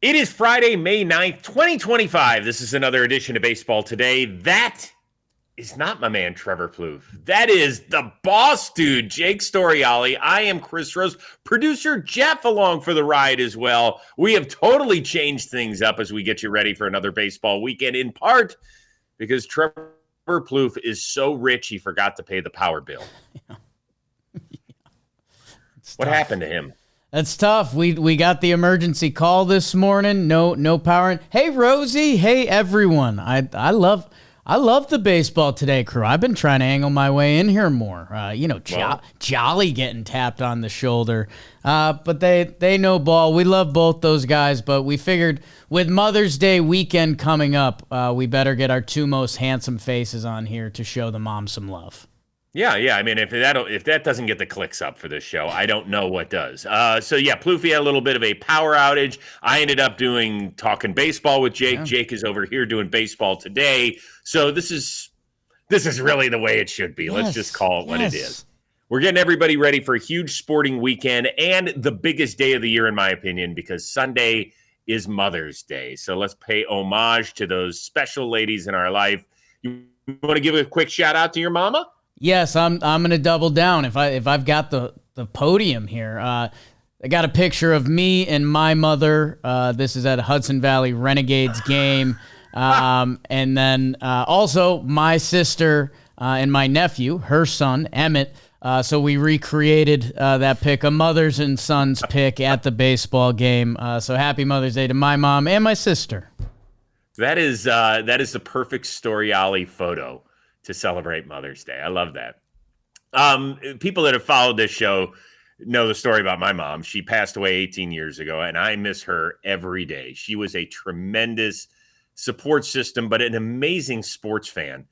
It is Friday, May 9th, 2025. This is another edition of Baseball Today. That is not my man, Trevor Plouffe. That is the boss dude, Jake Storiale. I am Chris Rose. Producer Jeff along for the ride as well. We have totally changed things up as we get you ready for another baseball weekend, in part because Trevor Plouffe is so rich he forgot to pay the power bill. What happened to him? That's tough. We got the emergency call this morning. No power. Hey Rosie. Hey everyone. I love the Baseball Today crew. I've been trying to angle my way in here more. Jolly getting tapped on the shoulder. But they know ball. We love both those guys. But we figured with Mother's Day weekend coming up, we better get our two most handsome faces on here to show the mom some love. Yeah. I mean, if that doesn't get the clicks up for this show, I don't know what does. Plouffe had a little bit of a power outage. I ended up talking baseball with Jake. Yeah. Jake is over here doing Baseball Today. So this is really the way it should be. Yes. Let's just call it what it is. We're getting everybody ready for a huge sporting weekend and the biggest day of the year, in my opinion, because Sunday is Mother's Day. So let's pay homage to those special ladies in our life. You want to give a quick shout out to your mama? Yes, I'm going to double down if I've got the podium here. I got a picture of me and my mother. This is at a Hudson Valley Renegades game. And then also my sister and my nephew, her son, Emmett. So we recreated that pic, a mother's and son's pic at the baseball game. So happy Mother's Day to my mom and my sister. That is the perfect Storiale photo to celebrate Mother's Day. I love that. People that have followed this show know the story about my mom. She passed away 18 years ago, and I miss her every day. She was a tremendous support system, but an amazing sports fan.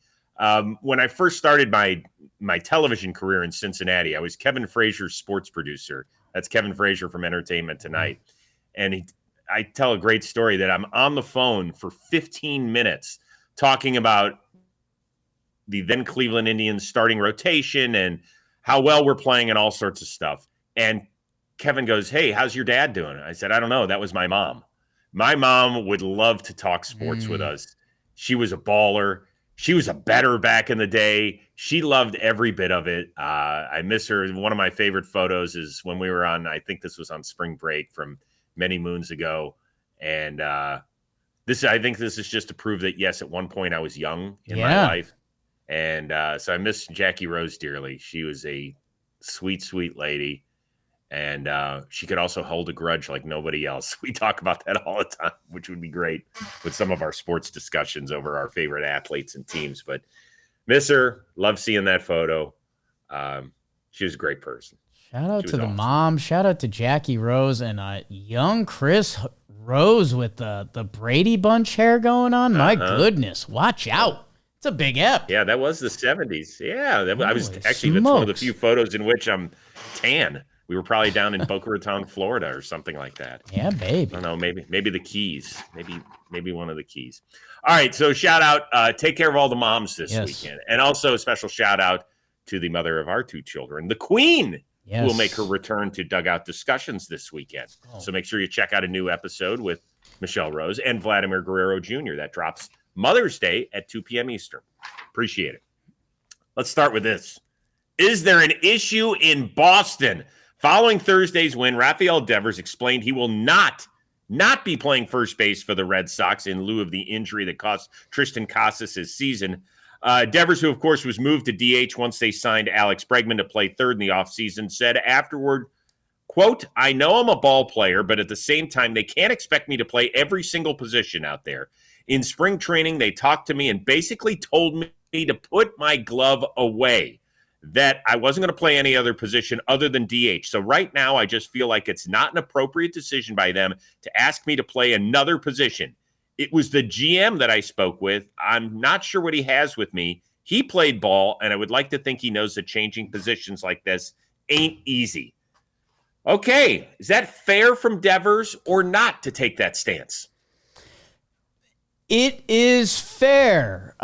When I first started my television career in Cincinnati, I was Kevin Frazier's sports producer. That's Kevin Frazier from Entertainment Tonight. And I tell a great story that I'm on the phone for 15 minutes talking about the then Cleveland Indians starting rotation and how well we're playing and all sorts of stuff. And Kevin goes, "Hey, how's your dad doing?" I said, "I don't know. That was my mom." My mom would love to talk sports with us. She was a baller. She was a bettor back in the day. She loved every bit of it. I miss her. One of my favorite photos is when we were on, I think this was on spring break from many moons ago. And I think this is just to prove that, yes, at one point I was young in my life. And so I miss Jackie Rose dearly. She was a sweet, sweet lady. And she could also hold a grudge like nobody else. We talk about that all the time, which would be great with some of our sports discussions over our favorite athletes and teams. But miss her. Love seeing that photo. She was a great person. Shout out to the mom. Shout out to Jackie Rose and young Chris Rose with the Brady Bunch hair going on. My goodness. Watch out. It's a big ep. Yeah, that was the 70s. Yeah, that's one of the few photos in which I'm tan. We were probably down in Boca Raton, Florida, or something like that. Yeah, baby. I don't know, maybe the Keys. Maybe one of the Keys. All right, so shout out. Take care of all the moms this weekend. And also a special shout out to the mother of our two children, the Queen, who will make her return to Dugout Discussions this weekend. So make sure you check out a new episode with Michelle Rose and Vladimir Guerrero Jr. That drops Mother's Day at 2 p.m. Eastern. Appreciate it. Let's start with this. Is there an issue in Boston? Following Thursday's win, Rafael Devers explained he will not be playing first base for the Red Sox in lieu of the injury that cost Tristan Casas his season. Devers, who of course was moved to DH once they signed Alex Bregman to play third in the offseason, said afterward, quote, "I know I'm a ball player, but at the same time, they can't expect me to play every single position out there. In spring training, they talked to me and basically told me to put my glove away, that I wasn't going to play any other position other than DH. So right now, I just feel like it's not an appropriate decision by them to ask me to play another position. It was the GM that I spoke with. I'm not sure what he has with me. He played ball, and I would like to think he knows that changing positions like this ain't easy." Okay, is that fair from Devers or not to take that stance? It is fair.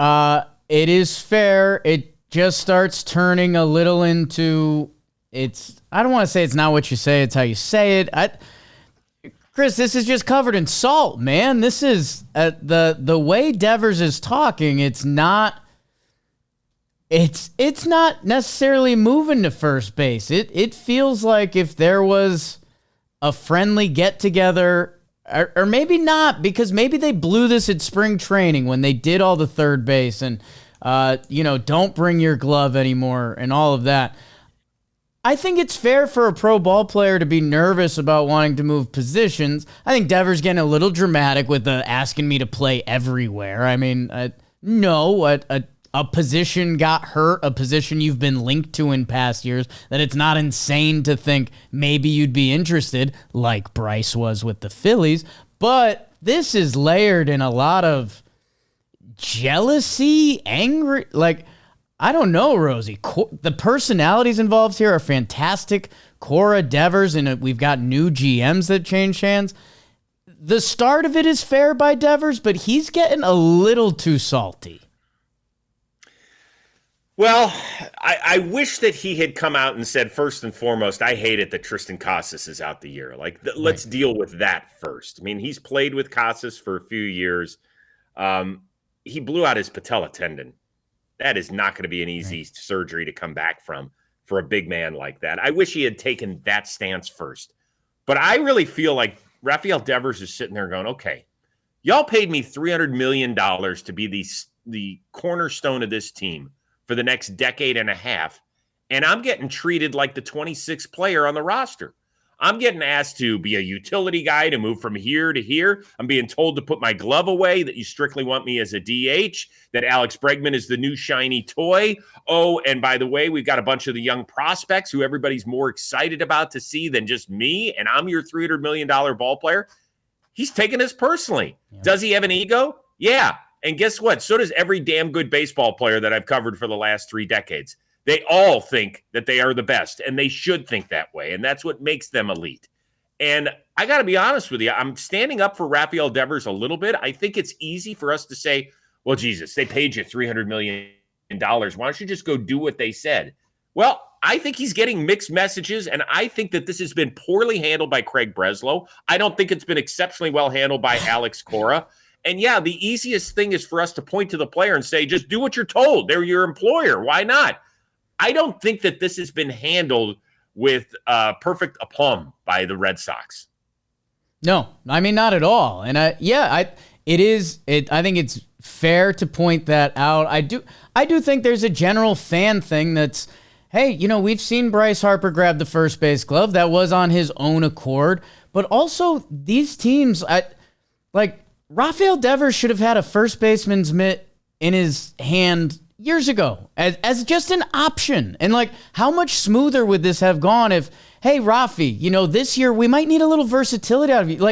It is fair. It just starts turning a little into I don't want to say it's not what you say, it's how you say it. Chris, this is just covered in salt, man. This is the way Devers is talking. It's not necessarily moving to first base. It feels like if there was a friendly get together, or maybe not, because maybe they blew this at spring training when they did all the third base and don't bring your glove anymore and all of that. I think it's fair for a pro ball player to be nervous about wanting to move positions. I think Devers getting a little dramatic with the asking me to play everywhere. I mean, no, a position got hurt, a position you've been linked to in past years, that it's not insane to think maybe you'd be interested, like Bryce was with the Phillies. But this is layered in a lot of jealousy, angry, like, I don't know, Rosie. The personalities involved here are fantastic. Cora, Devers, and we've got new GMs that change hands. The start of it is fair by Devers, but he's getting a little too salty. Well, I wish that he had come out and said, first and foremost, I hate it that Tristan Casas is out the year. Like, let's deal with that first. I mean, he's played with Casas for a few years. He blew out his patella tendon. That is not going to be an easy surgery to come back from for a big man like that. I wish he had taken that stance first. But I really feel like Rafael Devers is sitting there going, okay, y'all paid me $300 million to be the cornerstone of this team for the next decade and a half, and I'm getting treated like the 26th player on the roster. I'm getting asked to be a utility guy to move from here to here. I'm being told to put my glove away, that you strictly want me as a DH, that Alex Bregman is the new shiny toy. Oh, and by the way, we've got a bunch of the young prospects who everybody's more excited about to see than just me, and I'm your $300 million ball player. He's taking this personally. Yeah. Does he have an ego? Yeah. And guess what? So does every damn good baseball player that I've covered for the last 3 decades. They all think that they are the best, and they should think that way, and that's what makes them elite. And I got to be honest with you, I'm standing up for Rafael Devers a little bit. I think it's easy for us to say, well, Jesus, they paid you $300 million. Why don't you just go do what they said? Well, I think he's getting mixed messages, and I think that this has been poorly handled by Craig Breslow. I don't think it's been exceptionally well handled by Alex Cora. And yeah, the easiest thing is for us to point to the player and say, just do what you're told. They're your employer. Why not? I don't think that this has been handled with perfect aplomb by the Red Sox. No, I mean, not at all. And I think it's fair to point that out. I do think there's a general fan thing that's, hey, we've seen Bryce Harper grab the first base glove. That was on his own accord. But also these teams, Rafael Devers should have had a first baseman's mitt in his hand years ago as just an option. And how much smoother would this have gone if, hey, Rafi, this year we might need a little versatility out of you.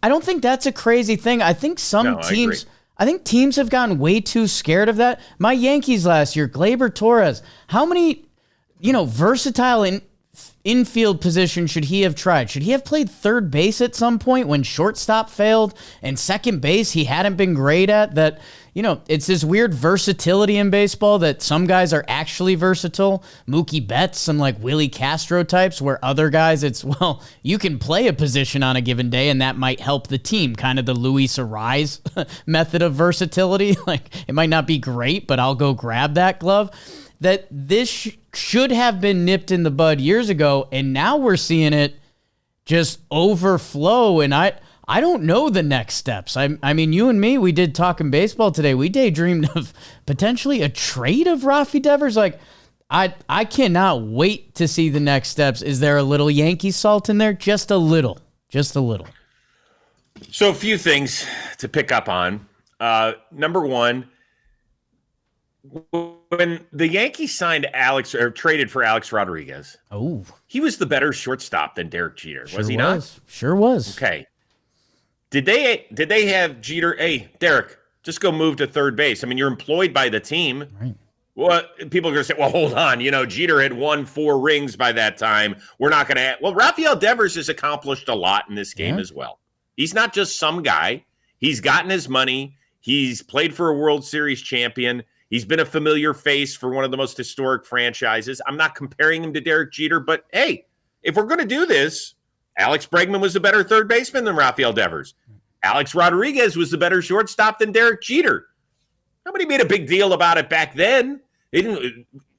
I don't think that's a crazy thing. I think I think teams have gotten way too scared of that. My Yankees last year, Gleyber Torres, how many, versatile infield position should he have tried? Should he have played third base at some point when shortstop failed and second base he hadn't been great at? That, it's this weird versatility in baseball that some guys are actually versatile. Mookie Betts, some Willie Castro types, where other guys it's, well, you can play a position on a given day and that might help the team. Kind of the Luis Arise method of versatility. It might not be great, but I'll go grab that glove. That this should have been nipped in the bud years ago, and now we're seeing it just overflow, and I don't know the next steps. I mean, you and me, we did Talkin Baseball today. We daydreamed of potentially a trade of Rafi Devers. I cannot wait to see the next steps. Is there a little Yankee salt in there? Just a little. Just a little. So a few things to pick up on. Number one, when the Yankees signed traded for Alex Rodriguez, he was the better shortstop than Derek Jeter, was he not? Sure was. Okay. Did they have Jeter? Hey, Derek, just go move to third base. I mean, you're employed by the team. Right. Well, people are going to say, well, hold on. Jeter had won 4 rings by that time. We're not going to. Well, Rafael Devers has accomplished a lot in this game as well. He's not just some guy. He's gotten his money. He's played for a World Series champion. He's been a familiar face for one of the most historic franchises. I'm not comparing him to Derek Jeter, but hey, if we're going to do this, Alex Bregman was the better third baseman than Rafael Devers. Alex Rodriguez was the better shortstop than Derek Jeter. Nobody made a big deal about it back then.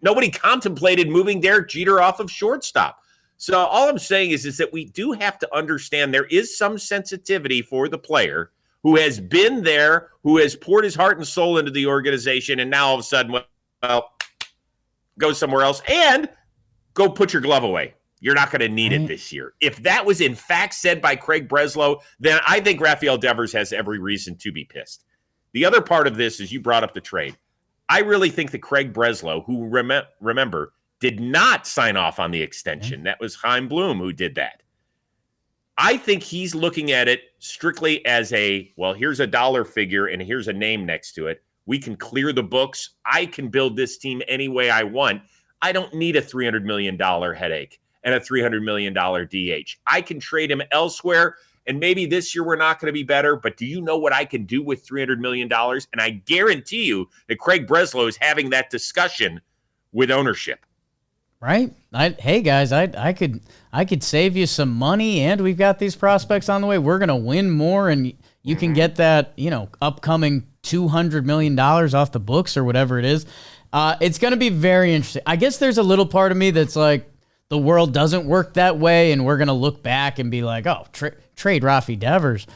Nobody contemplated moving Derek Jeter off of shortstop. So all I'm saying is that we do have to understand there is some sensitivity for the player who has been there, who has poured his heart and soul into the organization, and now all of a sudden, well, go somewhere else and go put your glove away. You're not going to need it this year. If that was in fact said by Craig Breslow, then I think Rafael Devers has every reason to be pissed. The other part of this is you brought up the trade. I really think that Craig Breslow, who remember, did not sign off on the extension. That was Chaim Bloom who did that. I think he's looking at it strictly as here's a dollar figure and here's a name next to it. We can clear the books. I can build this team any way I want. I don't need a $300 million headache and a $300 million DH. I can trade him elsewhere, and maybe this year we're not going to be better, but do you know what I can do with $300 million? And I guarantee you that Craig Breslow is having that discussion with ownership. Right? Hey guys, I could save you some money, and we've got these prospects on the way. We're gonna win more, and you can get that upcoming $200 million off the books or whatever it is. It's gonna be very interesting. I guess there's a little part of me that's like, the world doesn't work that way, and we're gonna look back and be like, oh, trade Rafi Devers.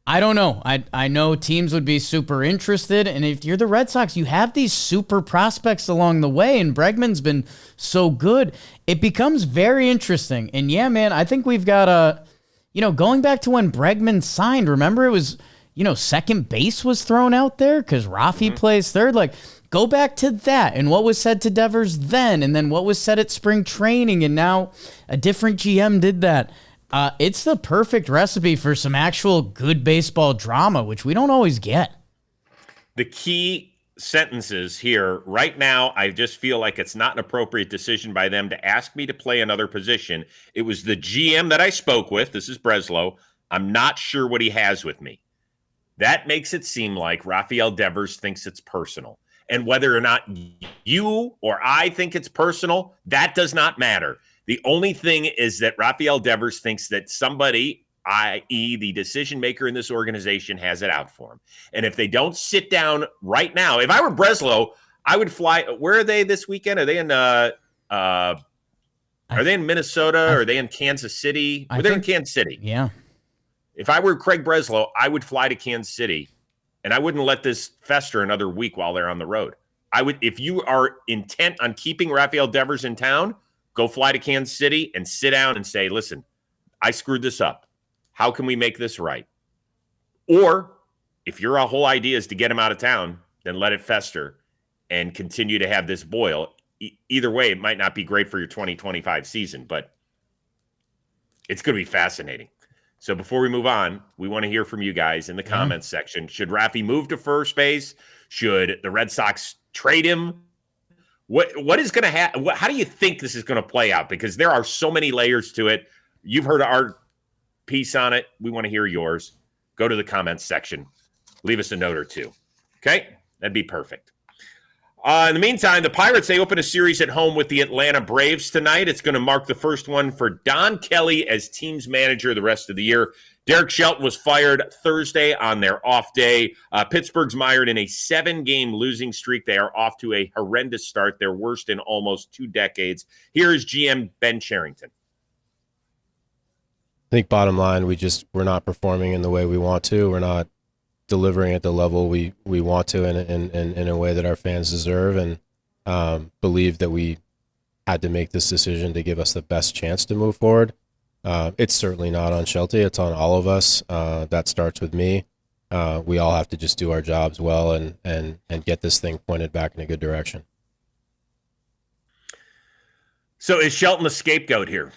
I don't know. I know teams would be super interested, and if you're the Red Sox, you have these super prospects along the way, and Bregman's been so good. It becomes very interesting. And yeah, man, I think we've got going back to when Bregman signed, remember it was, second base was thrown out there because Rafi plays third. Like, go back to that and what was said to Devers then, and then what was said at spring training, and now a different GM did that. It's the perfect recipe for some actual good baseball drama, which we don't always get. The key sentences here, right now, I just feel like it's not an appropriate decision by them to ask me to play another position. It was the GM that I spoke with. This is Breslow. I'm not sure what he has with me. That makes it seem like Rafael Devers thinks it's personal. And whether or not you or I think it's personal, that does not matter. The only thing is that Rafael Devers thinks that somebody, i.e. the decision maker in this organization, has it out for him. And if they don't sit down right now, if I were Breslow, I would fly. Where are they this weekend? Are they in Minnesota? Are they in Kansas City? They're in Kansas City. Yeah. If I were Craig Breslow, I would fly to Kansas City, and I wouldn't let this fester another week while they're on the road. I would, if you are intent on keeping Rafael Devers in town, go fly to Kansas City and sit down and say, listen, I screwed this up. How can we make this right? Or if your whole idea is to get him out of town, then let it fester and continue to have this boil. Either way, it might not be great for your 2025 season, but it's going to be fascinating. So before we move on, we want to hear from you guys in the comments section. Should Rafi move to first base? Should the Red Sox trade him? What is going to happen? How do you think this is going to play out? Because there are so many layers to it. You've heard our piece on it. We want to hear yours. Go to the comments section. Leave us a note or two. Okay? That'd be perfect. In the meantime, the Pirates, they open a series at home with the Atlanta Braves tonight. It's going to mark the first one for Don Kelly as team's manager the rest of the year. Derek Shelton was fired Thursday on their off day. Pittsburgh's mired in a 7-game losing streak. They are off to a horrendous start, their worst in almost 2 decades. Here is GM Ben Cherington. I think bottom line, we're not performing in the way we want to. We're not delivering at the level we want to in a way that our fans deserve, and believe that we had to make this decision to give us the best chance to move forward. It's certainly not on Shelty. It's on all of us. That starts with me. We all have to just do our jobs well and get this thing pointed back in a good direction. So is Shelton the scapegoat here?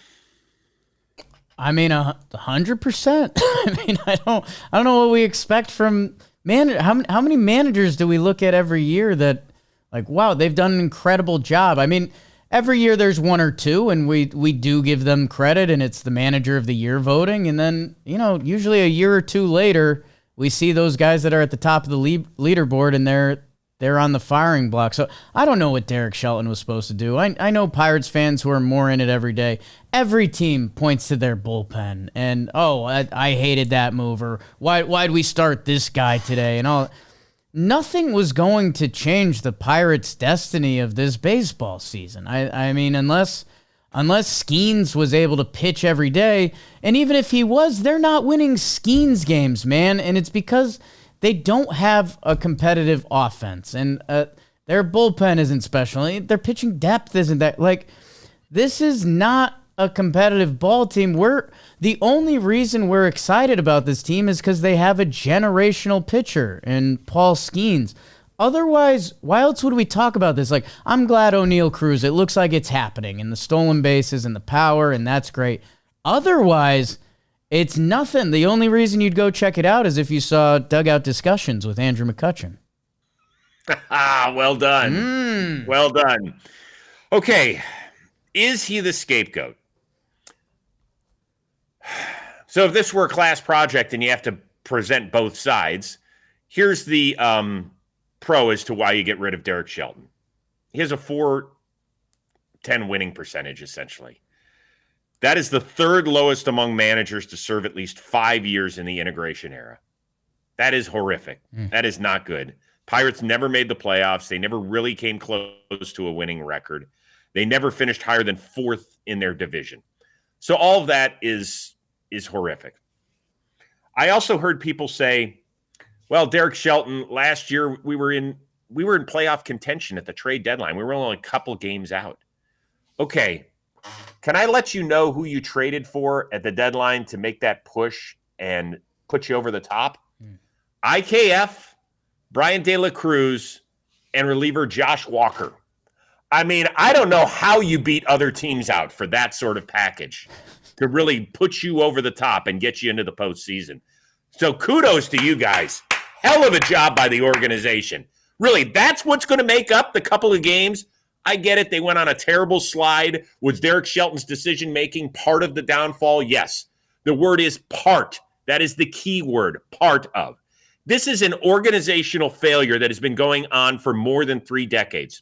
I mean, 100%. I mean, I don't know what we expect from how many managers do we look at every year that, like, wow, they've done an incredible job. I mean, every year there's one or two, and we do give them credit, and it's the manager of the year voting. And then, usually a year or two later, we see those guys that are at the top of the leaderboard, and they're they're on the firing block. So I don't know what Derek Shelton was supposed to do. I know Pirates fans who are more in it every day. Every team points to their bullpen and, I hated that move, or why'd we start this guy today and all. Nothing was going to change the Pirates' destiny of this baseball season. I mean, unless Skeens was able to pitch every day, and even if he was, they're not winning Skeens games, man, and it's because they don't have a competitive offense, and their bullpen isn't special. Their pitching depth isn't that. Like, this is not a competitive ball team. The only reason we're excited about this team is because they have a generational pitcher in Paul Skeens. Otherwise, why else would we talk about this? Like, I'm glad O'Neill Cruz, it looks like it's happening, and the stolen bases and the power, and that's great. Otherwise, it's nothing. The only reason you'd go check it out is if you saw dugout discussions with Andrew McCutchen. Well done. Well done. Okay, is he the scapegoat? So if this were a class project and you have to present both sides, here's the pro as to why you get rid of Derek Shelton. He has a .410 winning percentage, essentially. That is the third lowest among managers to serve at least 5 years in the integration era. That is horrific. That is not good. Pirates never made the playoffs. They never really came close to a winning record. They never finished higher than fourth in their division. So all of that is horrific. I also heard people say, well, Derek Shelton, last year we were in playoff contention at the trade deadline. We were only a couple games out. Okay, can I let you know who you traded for at the deadline to make that push and put you over the top? IKF, Brian De La Cruz, and reliever Josh Walker. I mean, I don't know how you beat other teams out for that sort of package to really put you over the top and get you into the postseason. So kudos to you guys. Hell of a job by the organization. Really, that's what's going to make up the couple of games. I get it. They went on a terrible slide. Was Derek Shelton's decision-making part of the downfall? Yes. The word is part. That is the key word, part of. This is an organizational failure that has been going on for more than 3 decades.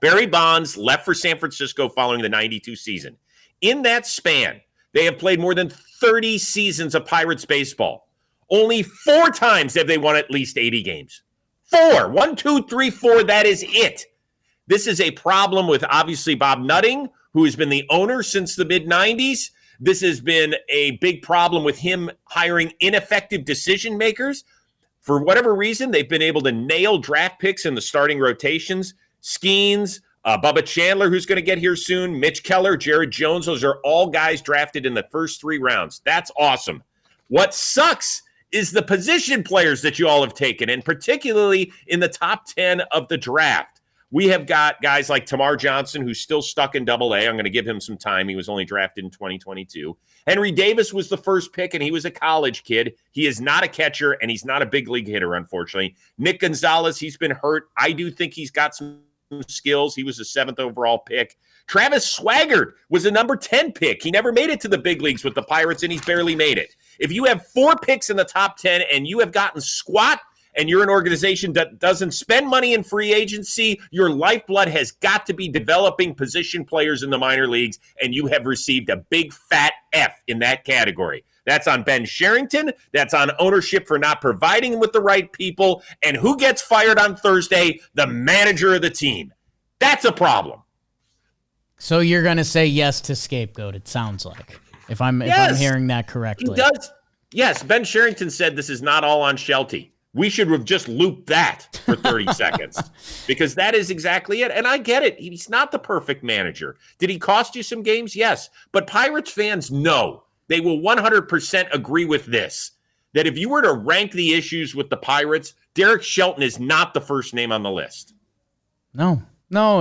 Barry Bonds left for San Francisco following the 92 season. In that span, they have played more than 30 seasons of Pirates baseball. Only 4 times have they won at least 80 games. 4. 1, 2, 3, 4. That is it. This is a problem with, obviously, Bob Nutting, who has been the owner since the mid-90s. This has been a big problem with him hiring ineffective decision makers. For whatever reason, they've been able to nail draft picks in the starting rotations. Skeens, Bubba Chandler, who's going to get here soon, Mitch Keller, Jared Jones. Those are all guys drafted in the first 3 rounds. That's awesome. What sucks is the position players that you all have taken, and particularly in the top 10 of the draft. We have got guys like Tamar Johnson, who's still stuck in Double-A. I'm going to give him some time. He was only drafted in 2022. Henry Davis was the first pick, and he was a college kid. He is not a catcher, and he's not a big league hitter, unfortunately. Nick Gonzalez, he's been hurt. I do think he's got some skills. He was a 7th overall pick. Travis Swagert was a number 10 pick. He never made it to the big leagues with the Pirates, and he's barely made it. If you have 4 picks in the top 10 and you have gotten squat, and you're an organization that doesn't spend money in free agency, your lifeblood has got to be developing position players in the minor leagues, and you have received a big fat F in that category. That's on Ben Sherrington. That's on ownership for not providing with the right people. And who gets fired on Thursday? The manager of the team. That's a problem. So you're going to say yes to scapegoat, it sounds like, if I'm hearing that correctly. He does. Yes, Ben Sherrington said this is not all on Shelty. We should have just looped that for 30 seconds because that is exactly it. And I get it. He's not the perfect manager. Did he cost you some games? Yes. But Pirates fans know. They will 100% agree with this, that if you were to rank the issues with the Pirates, Derek Shelton is not the first name on the list. No,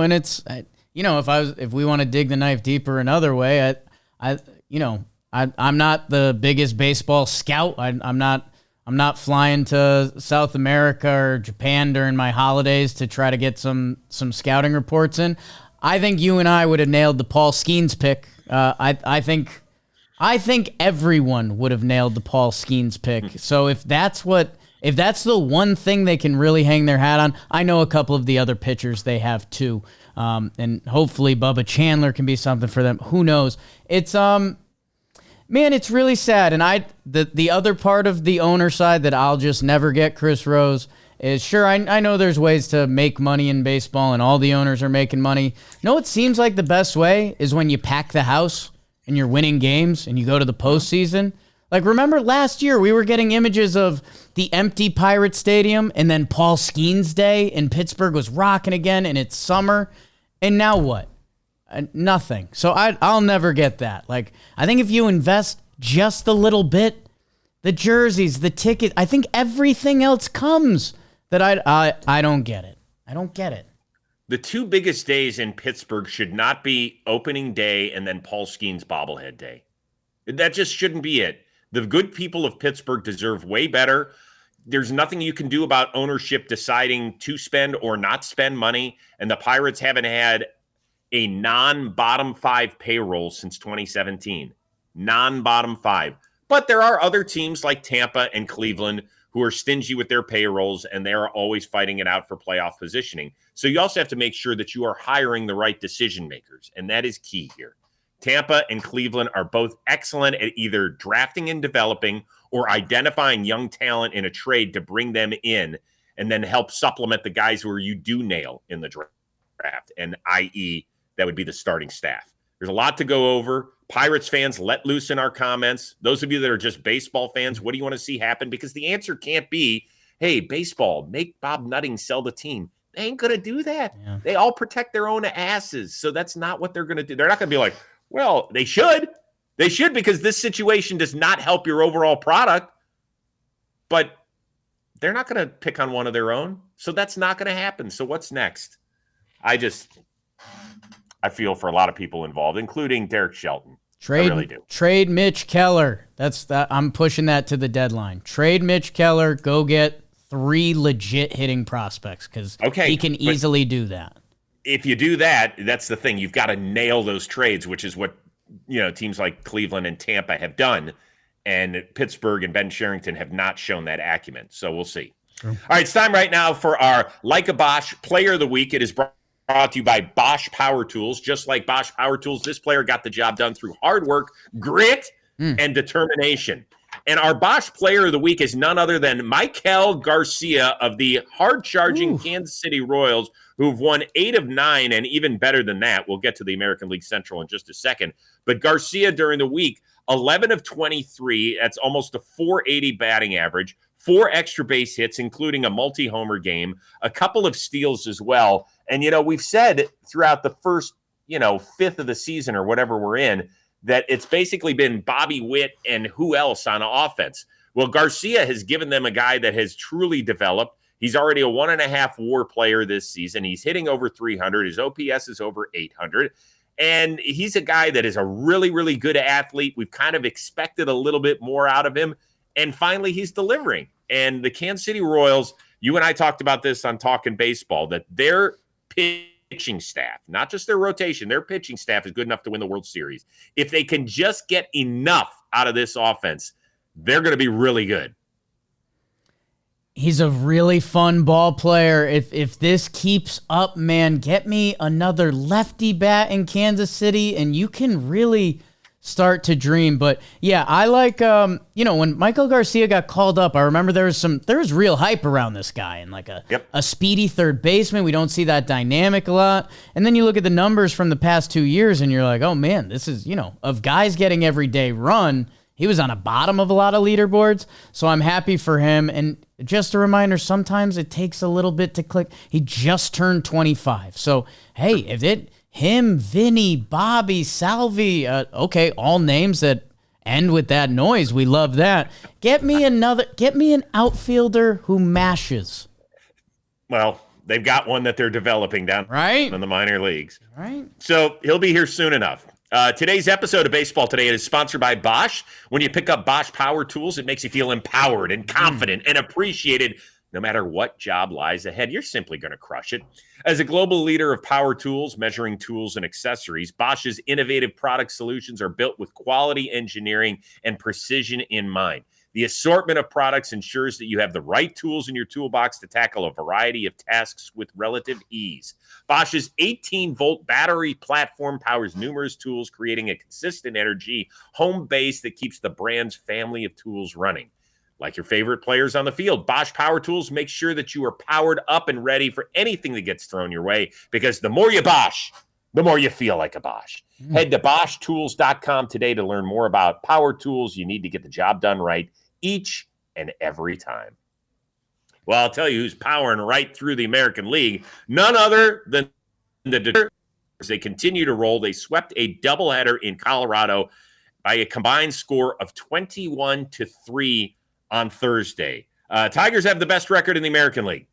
and it's, if we want to dig the knife deeper another way, I'm not the biggest baseball scout. I'm not flying to South America or Japan during my holidays to try to get some scouting reports in. I think you and I would have nailed the Paul Skeens pick. I think everyone would have nailed the Paul Skeens pick. So if that's what If that's the one thing they can really hang their hat on, I know a couple of the other pitchers they have too. And hopefully Bubba Chandler can be something for them. Who knows? It's man, it's really sad. And the other part of the owner side that I'll just never get, Chris Rose, is sure, I know there's ways to make money in baseball and all the owners are making money. No, it seems like the best way is when you pack the house and you're winning games and you go to the postseason. Like, remember last year we were getting images of the empty Pirate Stadium and then Paul Skeens Day in Pittsburgh was rocking again and it's summer. And now what? Nothing. So I'll never get that. Like, I think if you invest just a little bit, the jerseys, the ticket, I think everything else comes. That I don't get it. I don't get it. The two biggest days in Pittsburgh should not be opening day and then Paul Skeens bobblehead day. That just shouldn't be it. The good people of Pittsburgh deserve way better. There's nothing you can do about ownership deciding to spend or not spend money. And the Pirates haven't had a non-bottom five payroll since 2017. Non-bottom five. But there are other teams like Tampa and Cleveland who are stingy with their payrolls, and they're always fighting it out for playoff positioning. So you also have to make sure that you are hiring the right decision makers, and that is key here. Tampa and Cleveland are both excellent at either drafting and developing or identifying young talent in a trade to bring them in and then help supplement the guys who you do nail in the draft, and i.e., that would be the starting staff. There's a lot to go over. Pirates fans, let loose in our comments. Those of you that are just baseball fans, what do you want to see happen? Because the answer can't be, hey, baseball, make Bob Nutting sell the team. They ain't going to do that. Yeah. They all protect their own asses. So that's not what they're going to do. They're not going to be like, well, they should. They should, because this situation does not help your overall product. But they're not going to pick on one of their own. So that's not going to happen. So what's next? I feel for a lot of people involved, including Derek Shelton. I really do. Trade Mitch Keller. I'm pushing that to the deadline. Trade Mitch Keller. Go get 3 legit hitting prospects because he can easily do that. If you do that, that's the thing. You've got to nail those trades, which is what teams like Cleveland and Tampa have done, and Pittsburgh and Ben Sherrington have not shown that acumen. So we'll see. Sure. All right, it's time right now for our Like a Bosch Player of the Week. It is brought to you by Bosch Power Tools. Just like Bosch Power Tools, this player got the job done through hard work, grit, and determination. And our Bosch Player of the Week is none other than Maikel Garcia of the hard-charging Kansas City Royals, who've won 8 of 9, and even better than that. We'll get to the American League Central in just a second. But Garcia during the week, 11 of 23. That's almost a .480 batting average. 4 extra base hits, including a multi-homer game, a couple of steals as well. And, we've said throughout the first, 5th of the season or whatever we're in, that it's basically been Bobby Witt and who else on offense. Well, Garcia has given them a guy that has truly developed. He's already a 1.5 WAR player this season. He's hitting over 300. His OPS is over 800. And he's a guy that is a really, really good athlete. We've kind of expected a little bit more out of him. And finally, he's delivering. And the Kansas City Royals, you and I talked about this on Talkin' Baseball, that their pitching staff, not just their rotation, their pitching staff is good enough to win the World Series. If they can just get enough out of this offense, they're going to be really good. He's a really fun ball player. If this keeps up, man, get me another lefty bat in Kansas City, and you can really start to dream. But yeah, I like when Maikel Garcia got called up, I remember there was real hype around this guy and like a speedy third baseman. We don't see that dynamic a lot. And then you look at the numbers from the past 2 years and you're like, oh man, this is, of guys getting everyday run, he was on a bottom of a lot of leaderboards. So I'm happy for him. And just a reminder, sometimes it takes a little bit to click. He just turned 25. So hey, him, Vinny, Bobby, Salvi, all names that end with that noise. We love that. Get me an outfielder who mashes. Well, they've got one that they're developing down in the minor leagues. Right. So he'll be here soon enough. Today's episode of Baseball Today is sponsored by Bosch. When you pick up Bosch Power Tools, it makes you feel empowered and confident and appreciated. No matter what job lies ahead, you're simply going to crush it. As a global leader of power tools, measuring tools, and accessories, Bosch's innovative product solutions are built with quality engineering and precision in mind. The assortment of products ensures that you have the right tools in your toolbox to tackle a variety of tasks with relative ease. Bosch's 18-volt battery platform powers numerous tools, creating a consistent energy home base that keeps the brand's family of tools running. Like your favorite players on the field, Bosch Power Tools make sure that you are powered up and ready for anything that gets thrown your way, because the more you Bosch, the more you feel like a Bosch. Head to BoschTools.com today to learn more about power tools you need to get the job done right each and every time. Well, I'll tell you who's powering right through the American League. None other than the Detroit. They continue to roll. They swept a doubleheader in Colorado by a combined score of 21-3 on Thursday. Tigers have the best record in the American League.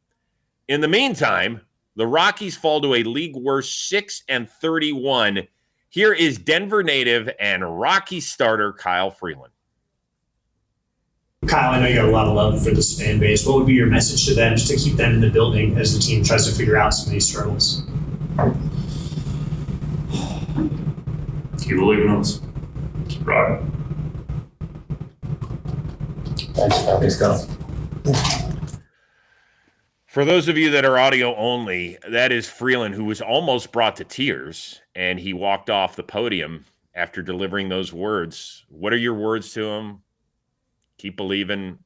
In the meantime, the Rockies fall to a league worst 6-31. Here is Denver native and Rocky starter Kyle Freeland. Kyle, I know you got a lot of love for this fan base. What would be your message to them just to keep them in the building as the team tries to figure out some of these struggles? Keep believing in us. Keep riding. Thanks, Kyle. For those of you that are audio only, that is Freeland, who was almost brought to tears, and he walked off the podium after delivering those words. What are your words to him? Keep believing.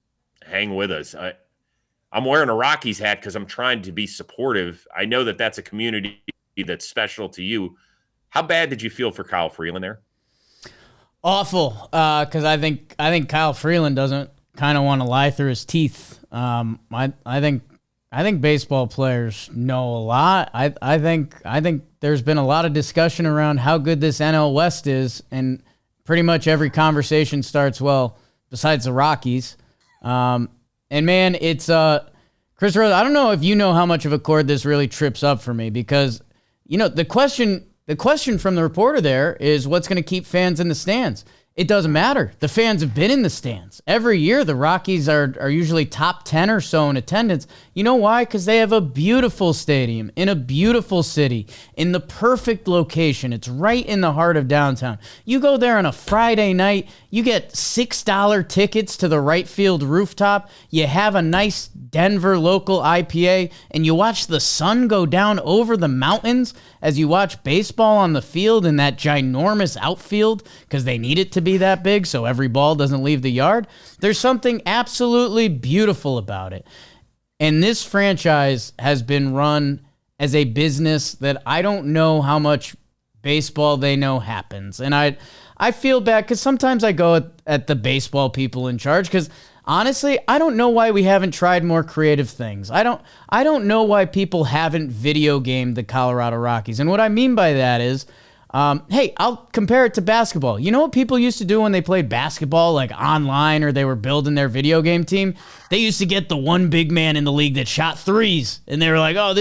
Hang with us. I'm wearing a Rockies hat because I'm trying to be supportive. I know that that's a community that's special to you. How bad did you feel for Kyle Freeland there? Awful, because I think Kyle Freeland doesn't kind of want to lie through his teeth. I think baseball players know a lot. I think there's been a lot of discussion around how good this NL West is, and pretty much every conversation starts, well, besides the Rockies. And man, it's Chris Rose. I don't know if you know how much of a chord this really trips up for me, because the question from the reporter there is what's going to keep fans in the stands. It doesn't matter. The fans have been in the stands. Every year, the Rockies are usually top 10 or so in attendance. You know why? Because they have a beautiful stadium in a beautiful city in the perfect location. It's right in the heart of downtown. You go there on a Friday night, you get $6 tickets to the right field rooftop. You have a nice Denver local IPA, and you watch the sun go down over the mountains as you watch baseball on the field in that ginormous outfield, because they need it to be that big so every ball doesn't leave the yard. There's something absolutely beautiful about it. And this franchise has been run as a business that I don't know how much baseball they know happens. And I feel bad because sometimes I go at the baseball people in charge, because honestly, I don't know why we haven't tried more creative things. I don't know why people haven't video gamed the Colorado Rockies. And what I mean by that is, hey, I'll compare it to basketball. You know what people used to do when they played basketball, like online, or they were building their video game team? They used to get the one big man in the league that shot threes. And they were like, oh,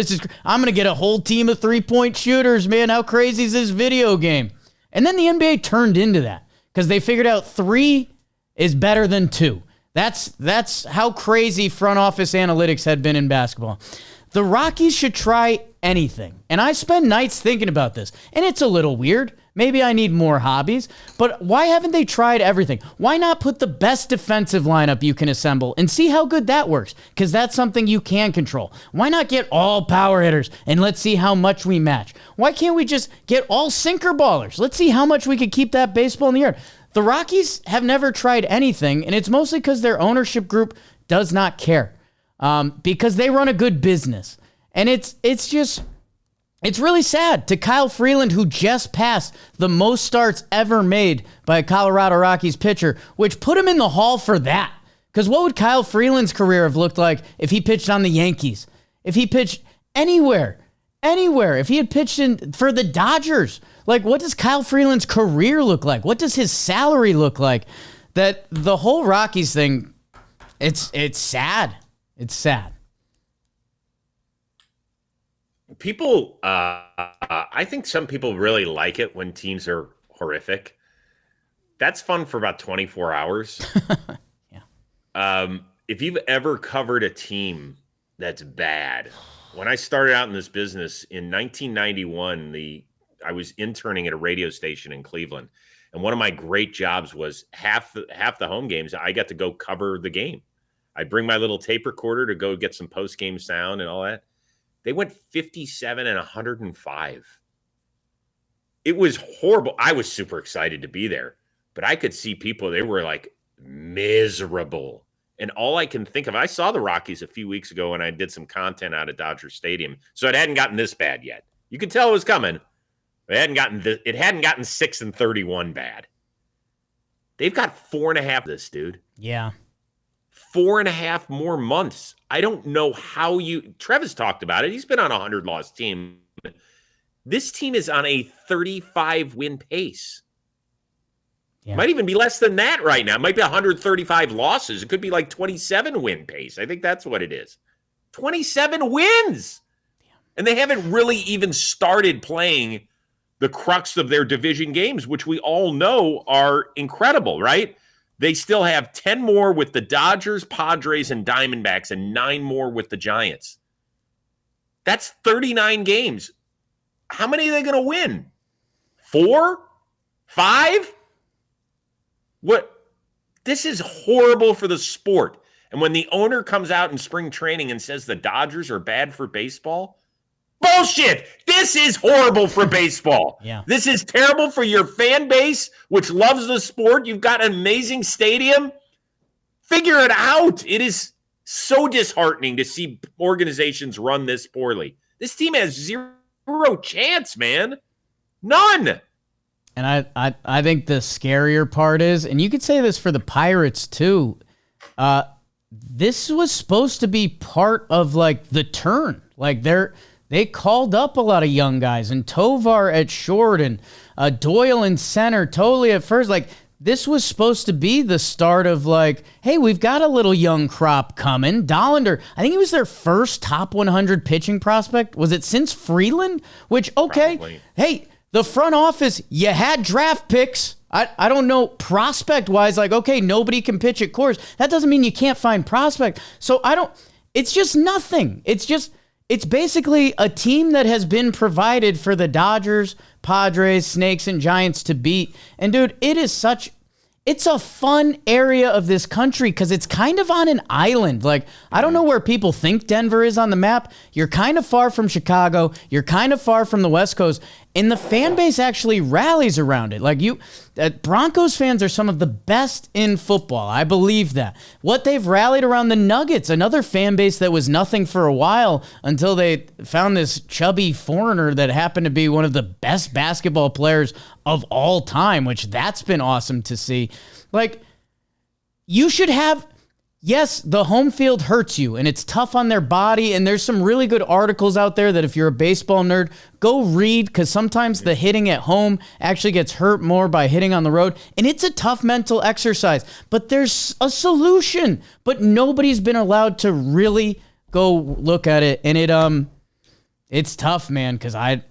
I'm going to get a whole team of three-point shooters, man. How crazy is this video game? And then the NBA turned into that because they figured out 3 is better than 2. That's how crazy front office analytics had been in basketball. The Rockies should try anything. And I spend nights thinking about this. And it's a little weird. Maybe I need more hobbies. But why haven't they tried everything? Why not put the best defensive lineup you can assemble and see how good that works? Because that's something you can control. Why not get all power hitters and let's see how much we match? Why can't we just get all sinker ballers? Let's see how much we could keep that baseball in the air. The Rockies have never tried anything, and it's mostly because their ownership group does not care. Because they run a good business. And it's really sad to Kyle Freeland, who just passed the most starts ever made by a Colorado Rockies pitcher, which put him in the hall for that. Because what would Kyle Freeland's career have looked like if he pitched on the Yankees? If he pitched anywhere? If he had pitched for the Dodgers? Like, what does Kyle Freeland's career look like? What does his salary look like? That the whole Rockies thing, it's sad. It's sad. People, I think some people really like it when teams are horrific. That's fun for about 24 hours. Yeah. If you've ever covered a team that's bad, when I started out in this business in 1991, I was interning at a radio station in Cleveland, And one of my great jobs was half the home games, I got to go cover the game. I'd bring my little tape recorder to go get some post-game sound and all that. They went 57 and 105. It was horrible. I was super excited to be there, but I could see people, they were like miserable. And all I can think of, I saw the Rockies a few weeks ago when I did some content out of Dodger Stadium. So it hadn't gotten this bad yet. You could tell it was coming. It hadn't gotten 6 and 31 bad. They've got 4.5 of this, dude. Yeah. 4.5 more months. I don't know how Trevor's talked about it. He's been on a 100-loss team. This team is on a 35-win pace. Yeah. Might even be less than that right now. It might be 135 losses. It could be like 27-win pace. I think that's what it is. 27 wins. And they haven't really even started playing the crux of their division games, which we all know are incredible, right? They still have 10 more with the Dodgers, Padres, and Diamondbacks, and 9 more with the Giants. That's 39 games. How many are they going to win? 4? 5? What? This is horrible for the sport. And when the owner comes out in spring training and says the Dodgers are bad for baseball, bullshit! This is horrible for baseball. Yeah. This is terrible for your fan base, which loves the sport. You've got an amazing stadium. Figure it out. It is so disheartening to see organizations run this poorly. This team has zero chance, man. None. And I think the scarier part is, and you could say this for the Pirates too, this was supposed to be part of like the turn. Like they called up a lot of young guys, and Tovar at short, and Doyle in center, totally at first. Like, this was supposed to be the start of like, hey, we've got a little young crop coming. Dollander, I think he was their first top 100 pitching prospect. Was it since Freeland? Which, okay, probably. Hey, the front office, you had draft picks. I don't know, prospect-wise, like, okay, nobody can pitch at Coors. That doesn't mean you can't find prospect. So it's just nothing. It's basically a team that has been provided for the Dodgers, Padres, Snakes, and Giants to beat. And, dude, it's a fun area of this country because it's kind of on an island. Like, I don't know where people think Denver is on the map. You're kind of far from Chicago. You're kind of far from the West Coast. And the fan base actually rallies around it. Like, Broncos fans are some of the best in football. I believe that. What they've rallied around the Nuggets, another fan base that was nothing for a while until they found this chubby foreigner that happened to be one of the best basketball players of all time, which that's been awesome to see. Like, you should have... Yes, the home field hurts you, and it's tough on their body, and there's some really good articles out there that if you're a baseball nerd, go read, because sometimes the hitting at home actually gets hurt more by hitting on the road, and it's a tough mental exercise, but there's a solution, but nobody's been allowed to really go look at it, and it's tough, man, because I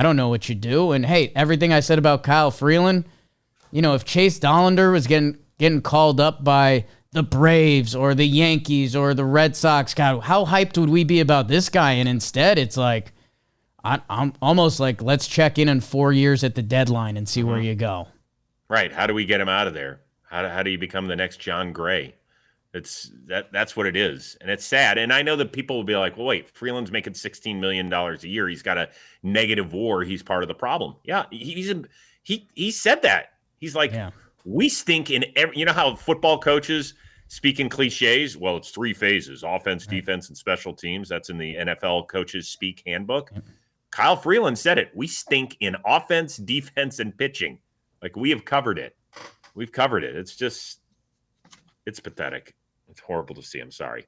don't know what you do, and hey, everything I said about Kyle Freeland, if Chase Dollander was getting called up by the Braves or the Yankees or the Red Sox, God, how hyped would we be about this guy? And instead, it's like, I'm almost like, let's check in 4 years at the deadline and see where you go. Right. How do we get him out of there? How do you become the next John Gray? That's what it is. And it's sad. And I know that people will be like, well, wait, Freeland's making $16 million a year. He's got a negative WAR. He's part of the problem. Yeah. He said that. He's like, we stink in every, how football coaches speak in cliches. Well, it's 3 phases: offense, defense, and special teams. That's in the NFL coaches speak handbook. Kyle Freeland said it. We stink in offense, defense, and pitching. Like, we have covered it. We've covered it. It's pathetic. It's horrible to see. I'm sorry.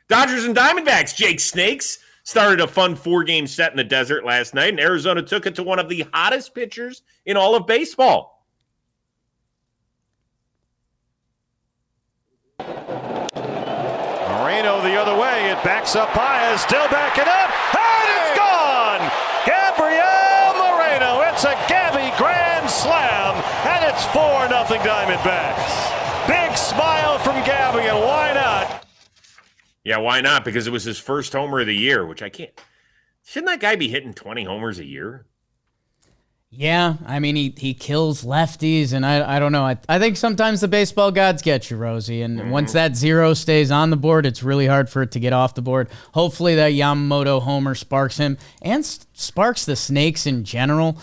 Dodgers and Diamondbacks, Jake Snakes, started a fun 4-game set in the desert last night, and Arizona took it to one of the hottest pitchers in all of baseball. Moreno the other way. It backs up high. Still backing up. And it's gone. Gabriel Moreno. It's a Gabby grand slam. And it's 4-0 Diamondbacks. Big smile from Gabby, and why not? Yeah, why not? Because it was his first homer of the year, which I can't. Shouldn't that guy be hitting 20 homers a year? Yeah, I mean, he kills lefties, and I don't know. I think sometimes the baseball gods get you, Rosie, and once that 0 stays on the board, it's really hard for it to get off the board. Hopefully that Yamamoto homer sparks him and sparks the Snakes in general,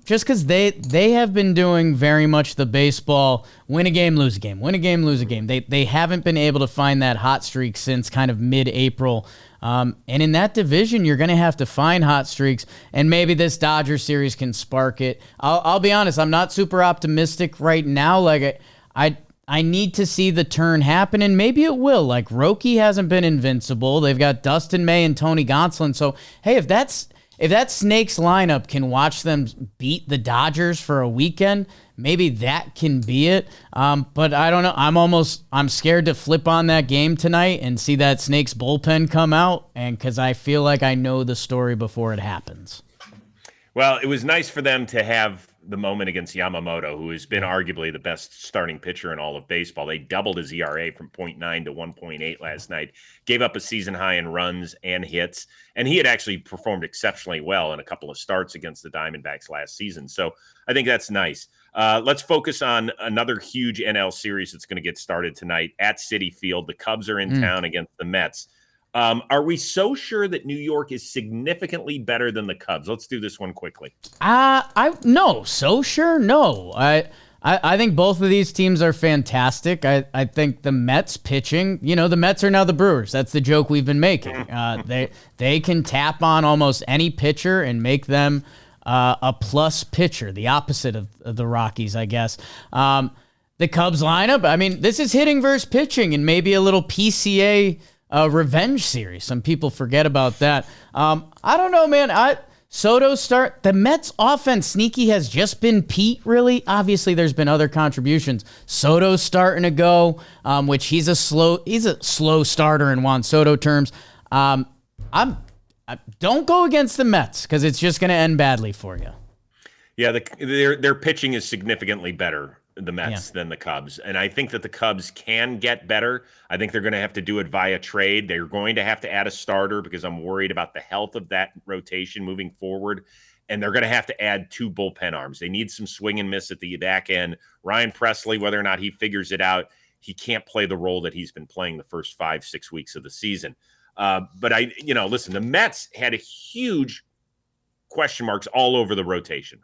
just because they have been doing very much the baseball win a game, lose a game, win a game, lose a game. They haven't been able to find that hot streak since kind of mid-April. And in that division, you're going to have to find hot streaks, and maybe this Dodgers series can spark it. I'll be honest, I'm not super optimistic right now. Like I need to see the turn happen, and maybe it will. Like Roki hasn't been invincible. They've got Dustin May and Tony Gonsolin. So hey, if that Snakes lineup can watch them beat the Dodgers for a weekend, maybe that can be it. But I don't know. I'm scared to flip on that game tonight and see that Snakes bullpen come out, and because I feel like I know the story before it happens. Well, it was nice for them to have the moment against Yamamoto, who has been arguably the best starting pitcher in all of baseball. They doubled his ERA from 0.9 to 1.8 last night, gave up a season high in runs and hits, and he had actually performed exceptionally well in a couple of starts against the Diamondbacks last season. So I think that's nice. Let's focus on another huge NL series that's going to get started tonight at Citi Field. The Cubs are in town against the Mets. Are we so sure that New York is significantly better than the Cubs? Let's do this one quickly. No, so sure. No, I think both of these teams are fantastic. I think the Mets pitching, the Mets are now the Brewers. That's the joke we've been making. They can tap on almost any pitcher and make them a plus pitcher, the opposite of the Rockies, I guess. The Cubs lineup, I mean, this is hitting versus pitching and maybe a little PCA revenge series. Some people forget about that. I don't know, man. Soto start. The Mets offense sneaky has just been Pete, really. Obviously, there's been other contributions. Soto's starting to go, which he's a slow starter in Juan Soto terms. Don't go against the Mets because it's just going to end badly for you. Yeah, their pitching is significantly better, the Mets, than the Cubs. And I think that the Cubs can get better. I think they're going to have to do it via trade. They're going to have to add a starter because I'm worried about the health of that rotation moving forward. And they're going to have to add 2 bullpen arms. They need some swing and miss at the back end. Ryan Presley, whether or not he figures it out, he can't play the role that he's been playing the first 5-6 weeks of the season. But listen, the Mets had a huge question marks all over the rotation,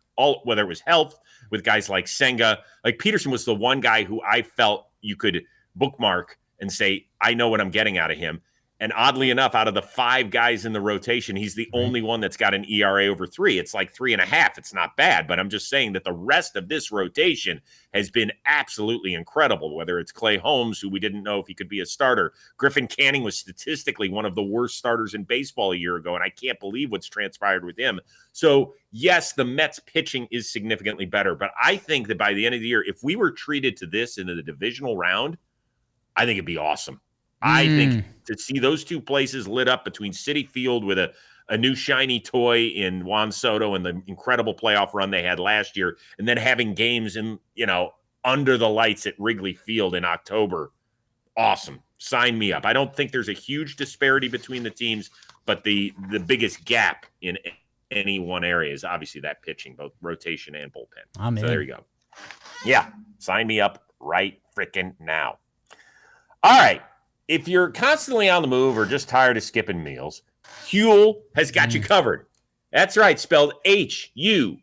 whether it was health with guys like Senga. Like Peterson was the one guy who I felt you could bookmark and say, I know what I'm getting out of him. And oddly enough, out of the 5 guys in the rotation, he's the only one that's got an ERA over 3. It's like 3.5. It's not bad, but I'm just saying that the rest of this rotation has been absolutely incredible, whether it's Clay Holmes, who we didn't know if he could be a starter. Griffin Canning was statistically one of the worst starters in baseball a year ago, and I can't believe what's transpired with him. So, yes, the Mets pitching is significantly better, but I think that by the end of the year, if we were treated to this in the divisional round, I think it'd be awesome. I think to see those 2 places lit up between Citi Field with a new shiny toy in Juan Soto and the incredible playoff run they had last year, and then having games in, under the lights at Wrigley Field in October. Awesome. Sign me up. I don't think there's a huge disparity between the teams, but the biggest gap in any one area is obviously that pitching, both rotation and bullpen. There you go. Yeah. Sign me up right freaking now. All right. If you're constantly on the move or just tired of skipping meals, Huel has got you covered. That's right, spelled Huel.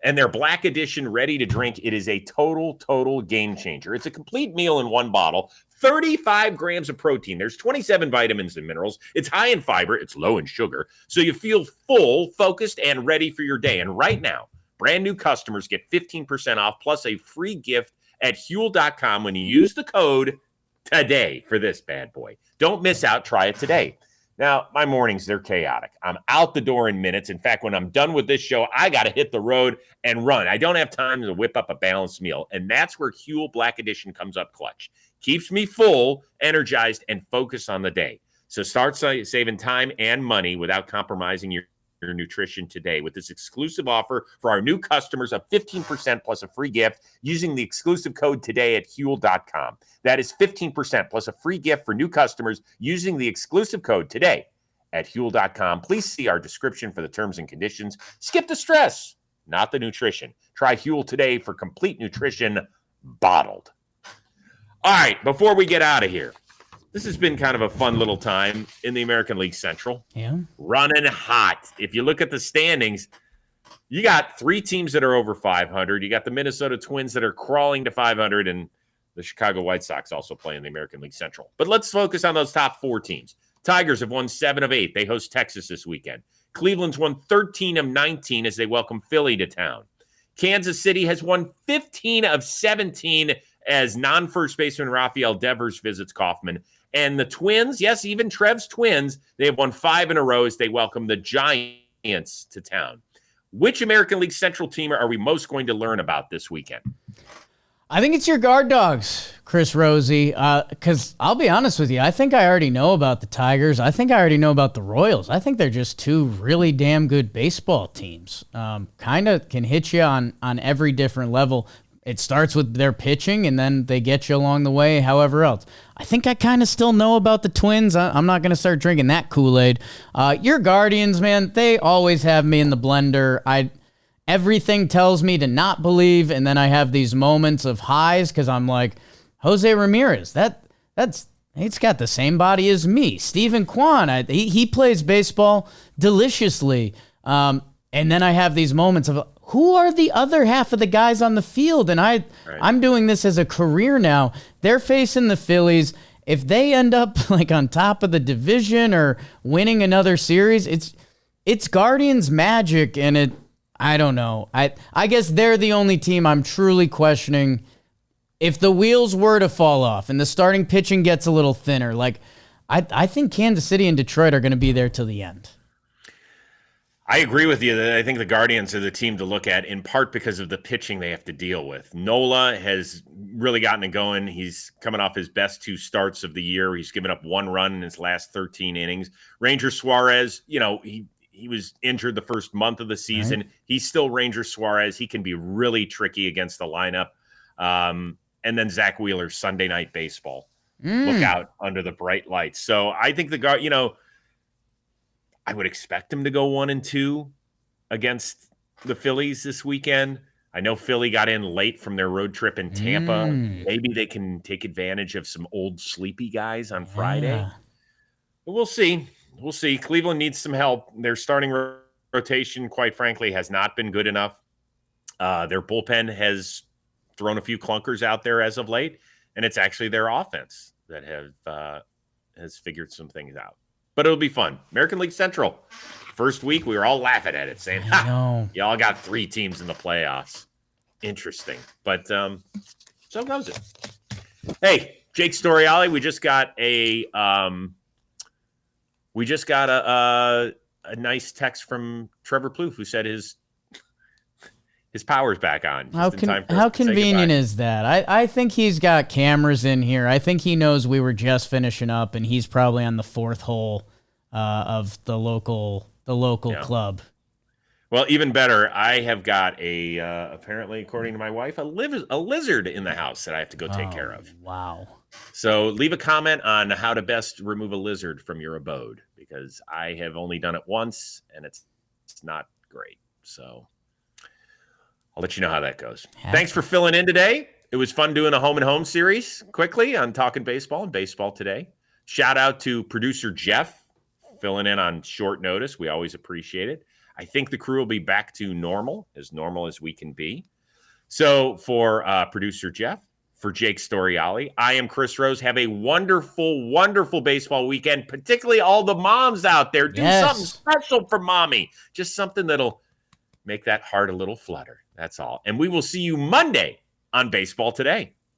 And their Black Edition ready to drink. It is a total game changer. It's a complete meal in one bottle, 35 grams of protein. There's 27 vitamins and minerals. It's high in fiber. It's low in sugar. So you feel full, focused, and ready for your day. And right now, brand new customers get 15% off plus a free gift at Huel.com when you use the code today for this bad boy. Don't miss out. Try it today. Now, my mornings, they're chaotic. I'm out the door in minutes. In fact, when I'm done with this show, I got to hit the road and run. I don't have time to whip up a balanced meal. And that's where Huel Black Edition comes up clutch. Keeps me full, energized, and focused on the day. So start saving time and money without compromising your nutrition today with this exclusive offer for our new customers of 15% plus a free gift using the exclusive code today at Huel.com. That is 15% plus a free gift for new customers using the exclusive code today at Huel.com. Please see our description for the terms and conditions. Skip the stress, not the nutrition. Try Huel today for complete nutrition bottled. All right, before we get out of here, this has been kind of a fun little time in the American League Central. Yeah. Running hot. If you look at the standings, you got 3 teams that are over 500. You got the Minnesota Twins that are crawling to 500, and the Chicago White Sox also play in the American League Central. But let's focus on those top 4 teams. Tigers have won 7 of 8. They host Texas this weekend. Cleveland's won 13 of 19 as they welcome Philly to town. Kansas City has won 15 of 17 as non-first baseman Rafael Devers visits Kauffman. And the Twins, yes, even Trev's Twins, they have won 5 in a row as they welcome the Giants to town. Which American League Central team are we most going to learn about this weekend? I think it's your guard dogs, Chris Rosey, because I'll be honest with you. I think I already know about the Tigers. I think I already know about the Royals. I think they're just 2 really damn good baseball teams. Kind of can hit you on every different level. It starts with their pitching, and then they get you along the way however else. I think I kind of still know about the Twins. I'm not going to start drinking that Kool-Aid. Your Guardians, man, they always have me in the blender. Everything tells me to not believe, and then I have these moments of highs because I'm like, Jose Ramirez, he's got the same body as me. Steven Kwan, he plays baseball deliciously. And then I have these moments of, who are the other half of the guys on the field? And I'm doing this as a career now. They're facing the Phillies. If they end up like on top of the division or winning another series, it's Guardians magic, and I don't know. I guess they're the only team I'm truly questioning. If the wheels were to fall off and the starting pitching gets a little thinner, like I think Kansas City and Detroit are going to be there till the end. I agree with you that I think the Guardians are the team to look at, in part because of the pitching they have to deal with. Nola has really gotten it going. He's coming off his best 2 starts of the year. He's given up 1 run in his last 13 innings. Ranger Suarez, he was injured the first month of the season. Right. He's still Ranger Suarez. He can be really tricky against the lineup. And then Zach Wheeler, Sunday Night Baseball. Look out under the bright lights. So I think I would expect him to go 1-2 against the Phillies this weekend. I know Philly got in late from their road trip in Tampa. Maybe they can take advantage of some old sleepy guys on Friday. But we'll see. We'll see. Cleveland needs some help. Their starting rotation, quite frankly, has not been good enough. Their bullpen has thrown a few clunkers out there as of late, and it's actually their offense that has figured some things out. But it'll be fun. American League Central. First week, we were all laughing at it, saying, y'all got 3 teams in the playoffs. Interesting. But so goes it. Hey, Jake Storiale, we just got a nice text from Trevor Plouffe, who said his power's back on. How convenient is that? I think he's got cameras in here. I think he knows we were just finishing up, and he's probably on the 4th hole of the local club. Well, even better, I have got apparently, according to my wife, a lizard in the house that I have to go take care of. Wow. So leave a comment on how to best remove a lizard from your abode, because I have only done it once, and it's not great. So I'll let you know how that goes. Thanks for filling in today. It was fun doing a home and home series quickly on Talking Baseball and Baseball Today. Shout out to producer Jeff filling in on short notice. We always appreciate it. I think the crew will be back to normal as we can be. So for producer Jeff, for Jake Storiale, I am Chris Rose. Have a wonderful, wonderful baseball weekend, particularly all the moms out there. Do something special for mommy. Just something that'll make that heart a little flutter. That's all. And we will see you Monday on Baseball Today.